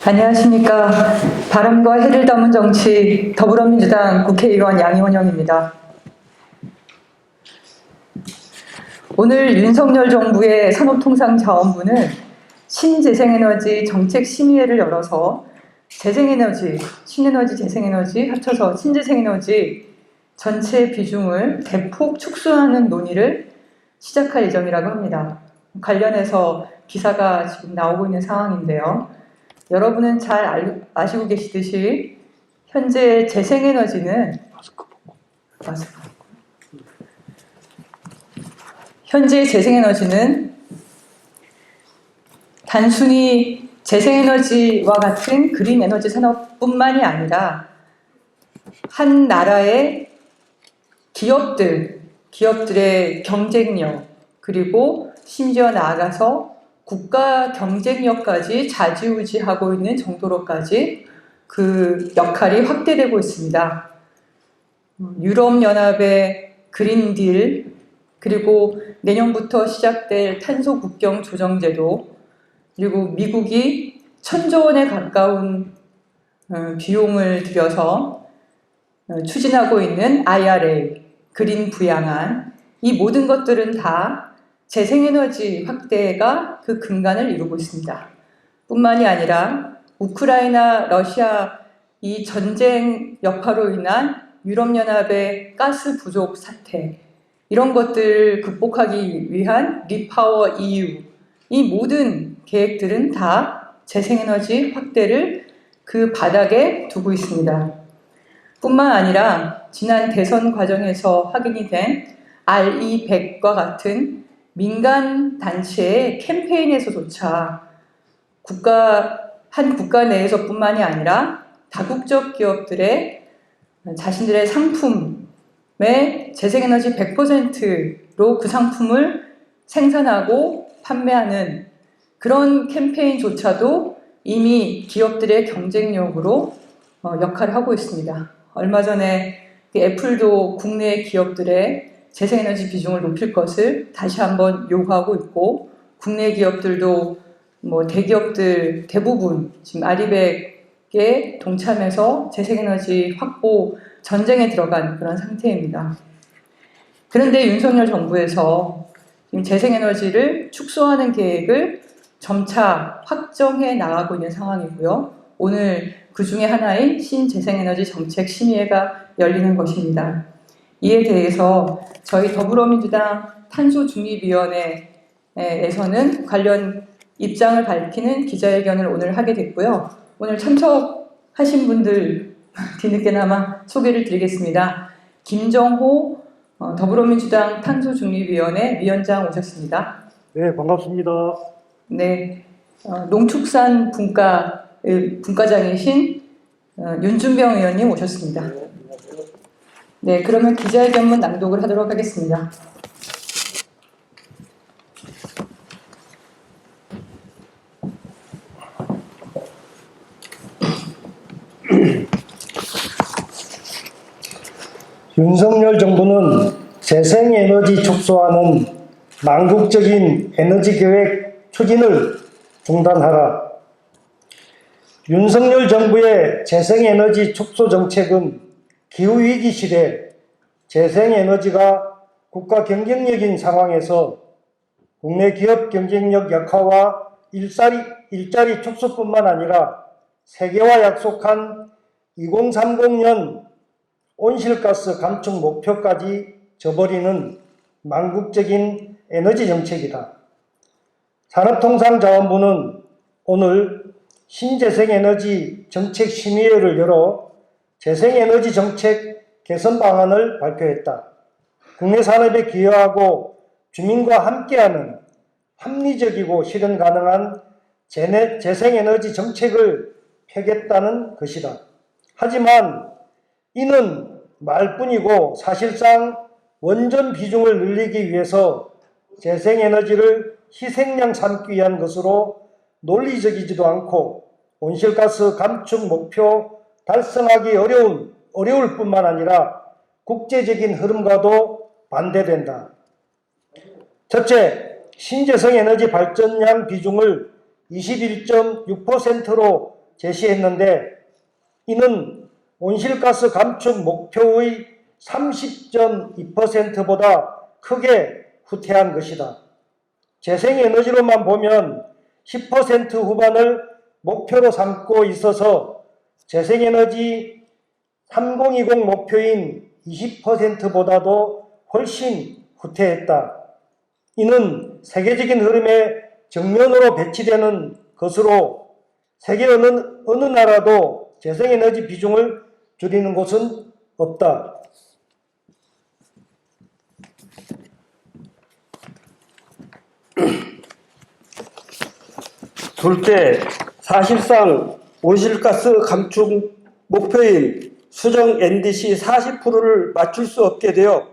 안녕하십니까. 바람과 해를 담은 정치 더불어민주당 국회의원 양이원영입니다. 오늘 윤석열 정부의 산업통상자원부는 신재생에너지 정책심의회를 열어서 재생에너지, 신에너지, 재생에너지 합쳐서 신재생에너지 전체 비중을 대폭 축소하는 논의를 시작할 예정이라고 합니다. 관련해서 기사가 지금 나오고 있는 상황인데요. 여러분은 잘 아시고 계시듯이 현재 재생에너지는 단순히 재생에너지와 같은 그린에너지 산업뿐만이 아니라 한 나라의 기업들의 경쟁력, 그리고 심지어 나아가서 국가 경쟁력까지 좌지우지하고 있는 정도로까지 그 역할이 확대되고 있습니다. 유럽연합의 그린딜, 그리고 내년부터 시작될 탄소 국경 조정제도, 그리고 미국이 1,000조 원에 가까운 비용을 들여서 추진하고 있는 IRA, 그린 부양안, 이 모든 것들은 다 재생에너지 확대가 그 근간을 이루고 있습니다. 뿐만이 아니라 우크라이나, 러시아 이 전쟁 여파로 인한 유럽연합의 가스 부족 사태, 이런 것들을 극복하기 위한 리파워 EU, 이 모든 계획들은 다 재생에너지 확대를 그 바닥에 두고 있습니다. 뿐만 아니라 지난 대선 과정에서 확인이 된 RE100과 같은 민간 단체의 캠페인에서조차 한 국가 내에서뿐만이 아니라 다국적 기업들의 자신들의 상품에 재생에너지 100%로 그 상품을 생산하고 판매하는 그런 캠페인조차도 이미 기업들의 경쟁력으로 역할을 하고 있습니다. 얼마 전에 애플도 국내 기업들의 재생에너지 비중을 높일 것을 다시 한번 요구하고 있고, 국내 기업들도 대기업들 대부분 지금 아리백에 동참해서 재생에너지 확보 전쟁에 들어간 그런 상태입니다. 그런데 윤석열 정부에서 지금 재생에너지를 축소하는 계획을 점차 확정해 나가고 있는 상황이고요. 오늘 그 중에 하나인 신재생에너지 정책심의회가 열리는 것입니다. 이에 대해서 저희 더불어민주당 탄소중립위원회에서는 관련 입장을 밝히는 기자회견을 오늘 하게 됐고요. 오늘 참석하신 분들 뒤늦게나마 소개를 드리겠습니다. 김정호 더불어민주당 탄소중립위원회 위원장 오셨습니다. 네, 반갑습니다. 네, 농축산 분과장이신 윤준병 의원님 오셨습니다. 네, 그러면 기자회견문 낭독을 하도록 하겠습니다. 윤석열 정부는 재생에너지 축소하는 망국적인 에너지 계획 추진을 중단하라. 윤석열 정부의 재생에너지 축소 정책은 기후위기 시대 재생에너지가 국가 경쟁력인 상황에서 국내 기업 경쟁력 약화와 일자리 축소뿐만 아니라 세계와 약속한 2030년 온실가스 감축 목표까지 저버리는 망국적인 에너지 정책이다. 산업통상자원부는 오늘 신재생에너지 정책심의회를 열어 재생에너지 정책 개선 방안을 발표했다. 국내 산업에 기여하고 주민과 함께하는 합리적이고 실현 가능한 재생에너지 정책을 펴겠다는 것이다. 하지만 이는 말뿐이고 사실상 원전 비중을 늘리기 위해서 재생에너지를 희생양 삼기 위한 것으로 논리적이지도 않고 온실가스 감축 목표 달성하기 어려울 뿐만 아니라 국제적인 흐름과도 반대된다. 첫째, 신재생에너지 발전량 비중을 21.6%로 제시했는데 이는 온실가스 감축 목표의 30.2%보다 크게 후퇴한 것이다. 재생에너지로만 보면 10% 후반을 목표로 삼고 있어서 재생에너지 3020 목표인 20%보다도 훨씬 후퇴했다. 이는 세계적인 흐름에 정면으로 배치되는 것으로 세계 어느 나라도 재생에너지 비중을 줄이는 곳은 없다. 둘째, 사실상 온실가스 감축 목표인 수정 NDC 40%를 맞출 수 없게 되어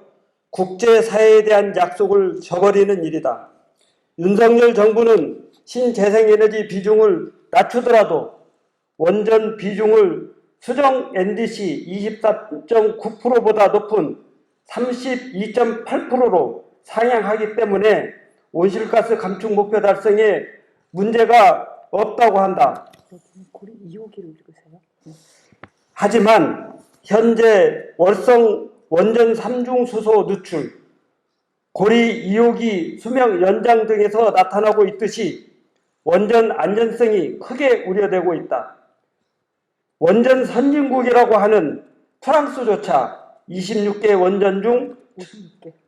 국제사회에 대한 약속을 저버리는 일이다. 윤석열 정부는 신재생에너지 비중을 낮추더라도 원전 비중을 수정 NDC 24.9%보다 높은 32.8%로 상향하기 때문에 온실가스 감축 목표 달성에 문제가 없다고 한다. 하지만 현재 월성 원전 3중 수소 누출, 고리 2호기 수명 연장 등에서 나타나고 있듯이 원전 안전성이 크게 우려되고 있다. 원전 선진국이라고 하는 프랑스조차 56개 원전 중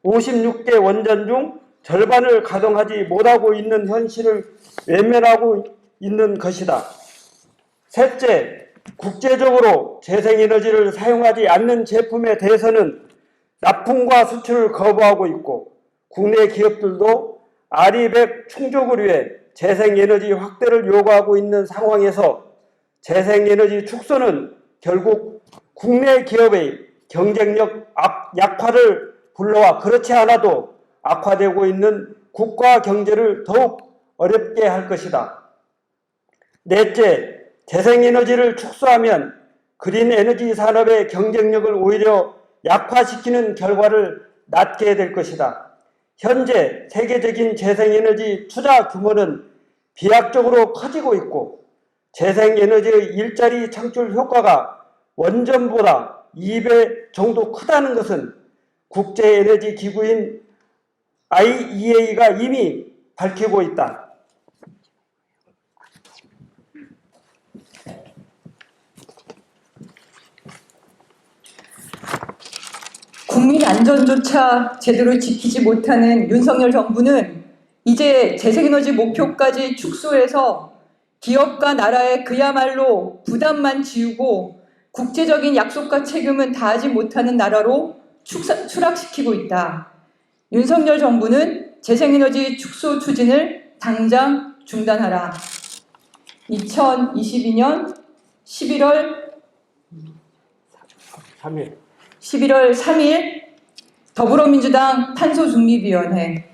56개 원전 중 절반을 가동하지 못하고 있는 현실을 외면하고 있는 것이다. 셋째, 국제적으로 재생에너지를 사용하지 않는 제품에 대해서는 납품과 수출을 거부하고 있고 국내 기업들도 아리백 충족을 위해 재생에너지 확대를 요구하고 있는 상황에서 재생에너지 축소는 결국 국내 기업의 경쟁력 약화를 불러와 그렇지 않아도 악화되고 있는 국가 경제를 더욱 어렵게 할 것이다. 넷째, 재생에너지를 축소하면 그린에너지 산업의 경쟁력을 오히려 약화시키는 결과를 낳게 될 것이다. 현재 세계적인 재생에너지 투자 규모는 비약적으로 커지고 있고 재생에너지의 일자리 창출 효과가 원전보다 2배 정도 크다는 것은 국제에너지 기구인 IEA가 이미 밝히고 있다. 국민 안전조차 제대로 지키지 못하는 윤석열 정부는 이제 재생에너지 목표까지 축소해서 기업과 나라의 그야말로 부담만 지우고 국제적인 약속과 책임은 다하지 못하는 나라로 추락시키고 있다. 윤석열 정부는 재생에너지 축소 추진을 당장 중단하라. 2022년 11월 3일 더불어민주당 탄소중립위원회.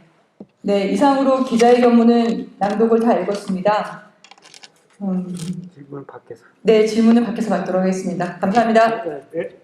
네, 이상으로 기자회견문은 낭독을 다 읽었습니다. 질문 밖에서. 네, 질문은 밖에서 받도록 하겠습니다. 감사합니다. 네.